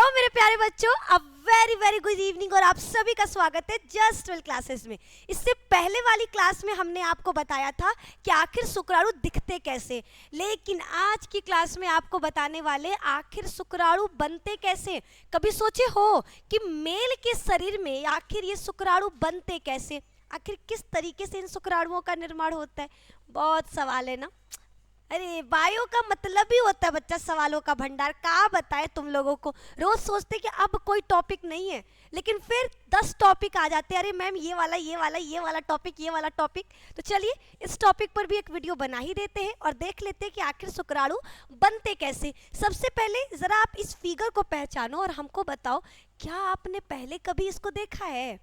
मेरे प्यारे बच्चों, a very very good evening और आप सभी का स्वागत है जस्ट 12 क्लासेस में। इससे पहले वाली क्लास में हमने आपको बताया था कि आखिर शुक्राणु दिखते कैसे, लेकिन आज की क्लास में आपको बताने वाले आखिर शुक्राणु बनते कैसे। कभी सोचे हो कि मेल के शरीर में आखिर ये शुक्राणु बनते कैसे, आखिर किस तरीके से इन शुक्राणुओं का निर्माण होता है? बहुत सवाल है ना। अरे बायो का मतलब ही होता है बच्चा सवालों का भंडार। क्या बताए तुम लोगों को, रोज सोचते कि अब कोई टॉपिक नहीं है, लेकिन फिर 10 टॉपिक आ जाते हैं। अरे मैम ये वाला ये वाला ये वाला टॉपिक ये वाला टॉपिक। तो चलिए इस टॉपिक पर भी एक वीडियो बना ही देते हैं और देख लेते हैं कि आखिर शुक्राणु बनते कैसे। सबसे पहले जरा आप इस फिगर को पहचानो और हमको बताओ, क्या आपने पहले कभी इसको देखा है?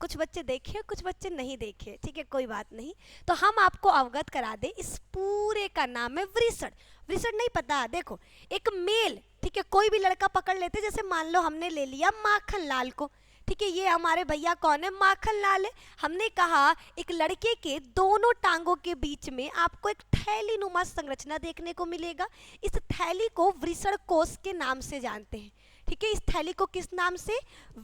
कुछ बच्चे देखे, कुछ बच्चे नहीं देखे, ठीक है, कोई बात नहीं। तो हम आपको अवगत करा दे, इस पूरे का नाम है वृषण। वृषण नहीं पता? देखो एक मेल, ठीक है, कोई भी लड़का पकड़ लेते, जैसे मान लो हमने ले लिया माखन लाल को, ठीक है, ये हमारे भैया कौन है? माखन लाल है। हमने कहा एक लड़के के दोनों टांगों के बीच में आपको एक थैली नुमा संरचना देखने को मिलेगा। इस थैली को वृषण कोश के नाम से जानते हैं, ठीक है। इस थैली को किस नाम से?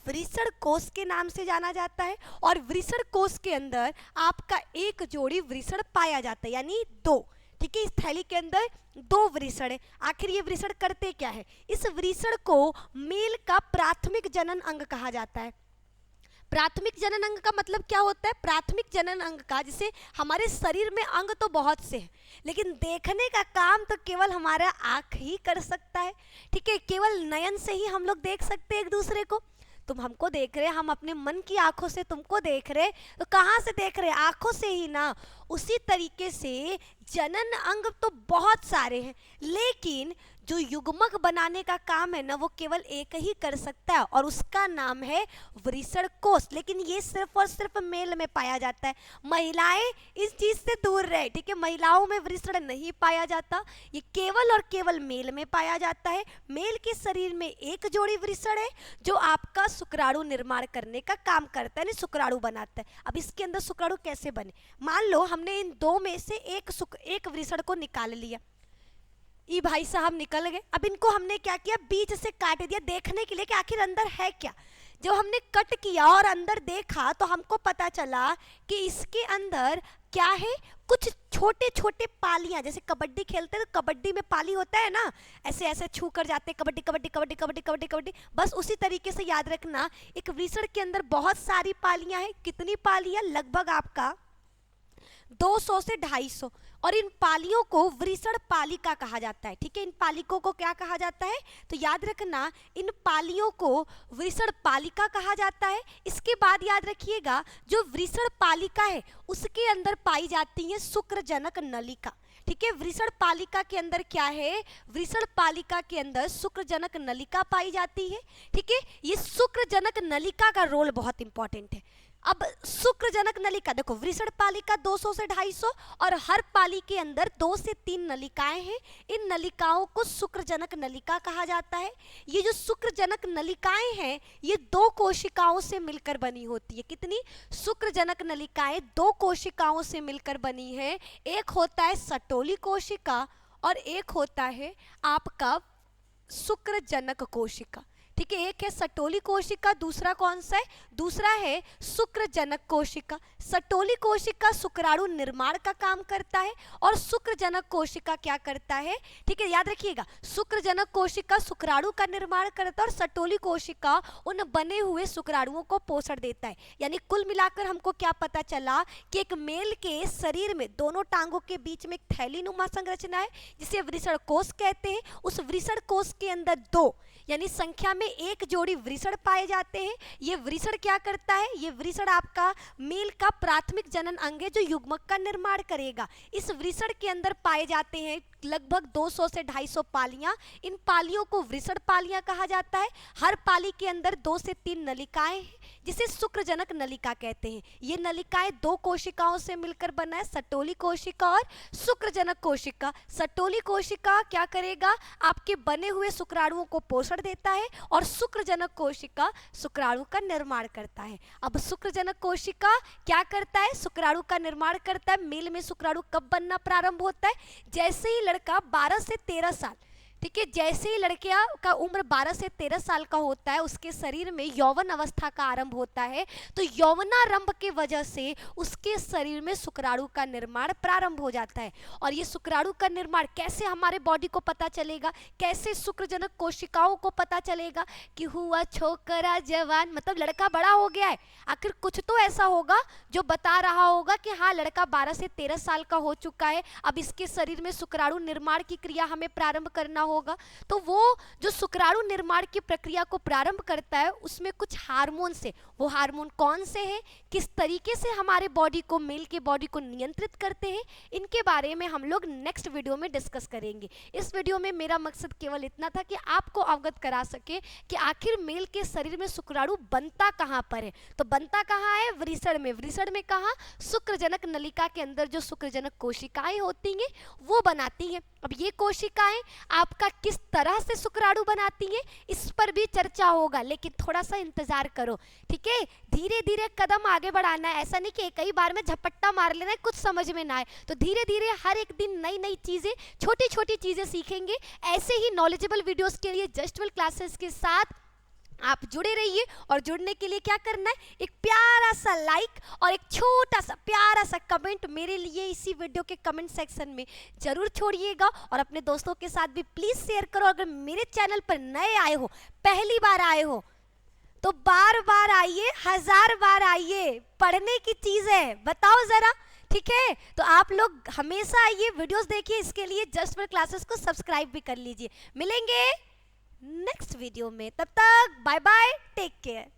वृषण कोश के नाम से जाना जाता है। और वृषण कोश के अंदर आपका एक जोड़ी वृषण पाया जाता है, यानी 2, ठीक है। इस थैली के अंदर 2 वृषण है। आखिर ये वृषण करते क्या है? इस वृषण को मेल का प्राथमिक जनन अंग कहा जाता है। प्राथमिक जनन अंग का मतलब क्या होता है? प्राथमिक जनन अंग का, जैसे हमारे शरीर में अंग तो बहुत से हैं, लेकिन देखने का काम तो केवल हमारा आँख ही कर सकता है, ठीक है। केवल नयन से ही हम लोग देख सकते हैं एक दूसरे को। तुम हमको देख रहे, हम अपने मन की आंखों से तुमको देख रहे, तो कहाँ से देख रहे? आंखों से ही ना। उसी तरीके से जनन अंग तो बहुत सारे हैं, लेकिन जो युग्मक बनाने का काम है ना, वो केवल एक ही कर सकता है और उसका नाम है वृषण कोश। लेकिन ये सिर्फ और सिर्फ मेल में पाया जाता है। महिलाएं इस चीज से दूर रहे, ठीक है, महिलाओं में वृषण नहीं पाया जाता, ये केवल और केवल मेल में पाया जाता है। मेल के शरीर में एक जोड़ी वृषण है जो आपका शुक्राणु निर्माण करने का काम करता है, यानी शुक्राणु बनाता है। अब इसके अंदर शुक्राणु कैसे बने? मान लो हमने इन 2 में से एक वृषण को निकाल लिया, ये भाई साहब निकल गए। अब इनको हमने क्या किया? बीच से काट दिया, देखने के लिए कि आखिर अंदर है क्या। जब हमने कट किया और अंदर देखा तो हमको पता चला कि इसके अंदर क्या है? कुछ छोटे छोटे पालियां, जैसे कबड्डी खेलते हैं तो कबड्डी में पाली होता है ना, ऐसे ऐसे छू कर जाते हैं, कबड्डी कबड्डी कबड्डी कबड्डी कबड्डी कबड्डी। बस उसी तरीके से याद रखना, एक वृषण के अंदर बहुत सारी पालियां हैं। कितनी पालियां? लगभग आपका 200 से 250। और इन पालियों को वृषण पालिका कहा जाता है, ठीक है। इन पालिकों को क्या कहा जाता है? तो याद रखना, इन पालियों को वृषण पालिका कहा जाता है। इसके बाद याद रखिएगा, जो वृषण पालिका है उसके अंदर पाई जाती है शुक्रजनक नलिका, ठीक है। वृषण पालिका के अंदर क्या है? वृषण पालिका के अंदर शुक्रजनक नलिका पाई जाती है, ठीक है। ये शुक्रजनक नलिका का रोल बहुत इंपॉर्टेंट है। अब शुक्रजनक नलिका देखो, वृषण पालिका 200 से 250 और हर पाली के अंदर 2 से 3 नलिकाएं हैं। इन नलिकाओं को शुक्रजनक नलिका कहा जाता है। ये जो शुक्रजनक नलिकाएं हैं ये 2 कोशिकाओं से मिलकर बनी होती है। कितनी? शुक्रजनक नलिकाएं 2 कोशिकाओं से मिलकर बनी है। एक होता है सटोली कोशिका और एक होता है आपका शुक्रजनक कोशिका, ठीक है। एक है सटोली कोशिका, दूसरा कौन सा है? दूसरा है शुक्रजनक कोशिका। सटोली कोशिका शुक्राणु निर्माण का काम करता है और शुक्रजनक कोशिका क्या करता है? ठीक है, याद रखिएगा, शुक्रजनक कोशिका शुक्राणु का निर्माण करता है और सटोली कोशिका उन बने हुए शुक्राणुओं को पोषण देता है। यानी कुल मिलाकर हमको क्या पता चला कि एक मेल के शरीर में दोनों टांगों के बीच में एक थैली नुमा संरचना है जिसे वृषण कोश कहते हैं। उस वृषण कोश के अंदर 2 यानी संख्या में 1 जोड़ी वृषण पाए जाते हैं। ये वृषण क्या करता है? ये वृषण आपका मेल का प्राथमिक जनन अंग है जो युग्मक का निर्माण करेगा। इस वृषण के अंदर पाए जाते हैं लगभग 200 से 250 पालियां। इन पालियों को वृषण पालियां कहा जाता है। हर पाली के अंदर 2 से 3 नलिकाएं हैं जिसे शुक्रजनक नलिका कहते हैं। ये नलिकाएं 2 कोशिकाओं से मिलकर बना है, सटोली कोशिका और शुक्रजनक कोशिका। सटोली कोशिका क्या करेगा? आपके बने हुए शुक्राणुओं को पोषण देता है और शुक्रजनक कोशिका शुक्राणु का निर्माण करता है। अब शुक्रजनक कोशिका क्या करता है? शुक्राणु का निर्माण करता है। मेल में शुक्राणु कब बनना प्रारंभ होता है? जैसे ही लड़का 12 से 13 साल, ठीक है। जैसे ही लड़कियां का उम्र 12 से 13 साल का होता है, उसके शरीर में यौवन अवस्था का आरंभ होता है, तो यौवनारंभ के वजह से उसके शरीर में शुक्राणु का निर्माण प्रारंभ हो जाता है। और ये शुक्राणु का निर्माण कैसे हमारे बॉडी को पता चलेगा, कैसे शुक्रजनक कोशिकाओं को पता चलेगा कि हुआ छोकरा जवान, मतलब लड़का बड़ा हो गया है। आखिर कुछ तो ऐसा होगा जो बता रहा होगा कि हाँ, लड़का 12 से 13 साल का हो चुका है, अब इसके शरीर में शुक्राणु निर्माण की क्रिया हमें प्रारंभ करना होगा। तो वो जो शुक्राणु निर्माण की प्रक्रिया को प्रारंभ करता है, उसमें कुछ हार्मोन से, वो हार्मोन कौन से हैं, किस तरीके से हमारे बॉडी को, मेल के बॉडी को नियंत्रित करते हैं, इनके बारे में हम लोग नेक्स्ट वीडियो में डिस्कस करेंगे। इस वीडियो में मेरा मकसद केवल इतना था कि आपको अवगत करा सके कि आखिर मेल के शरीर में शुक्राणु बनता कहाँ पर है। तो बनता कहाँ है? वृषण में। वृषण में कहाँ? शुक्रजनक नलिका के अंदर जो शुक्रजनक कोशिकाएं होती हैं वो बनाती हैं। अब ये कोशिकाएं आपका किस तरह से शुक्राणु बनाती हैं, इस पर भी चर्चा होगा, लेकिन थोड़ा सा इंतजार करो, ठीक है। धीरे धीरे कदम आगे बढ़ाना है, ऐसा नहीं कि कई बार में झपट्टा मार लेना है, कुछ समझ में ना आए। तो धीरे धीरे हर एक दिन नई नई चीज़ें, छोटी छोटी चीज़ें सीखेंगे। ऐसे ही नॉलेजेबल वीडियोस के लिए जस्ट वेल क्लासेस के साथ आप जुड़े रहिए। और जुड़ने के लिए क्या करना है? एक प्यारा सा लाइक और एक छोटा सा प्यारा सा कमेंट मेरे लिए इसी वीडियो के कमेंट सेक्शन में जरूर छोड़िएगा। और अपने दोस्तों के साथ भी प्लीज़ शेयर करो। अगर मेरे चैनल पर नए आए हो, पहली बार आए हो, तो बार बार आइए, 1000 बार आइए। पढ़ने की चीज़ है, बताओ ज़रा, ठीक है। तो आप लोग हमेशा आइए, वीडियोस देखिए। इसके लिए जस्ट वेल क्लासेस को सब्सक्राइब भी कर लीजिए। मिलेंगे नेक्स्ट वीडियो में, तब तक बाय बाय, टेक केयर।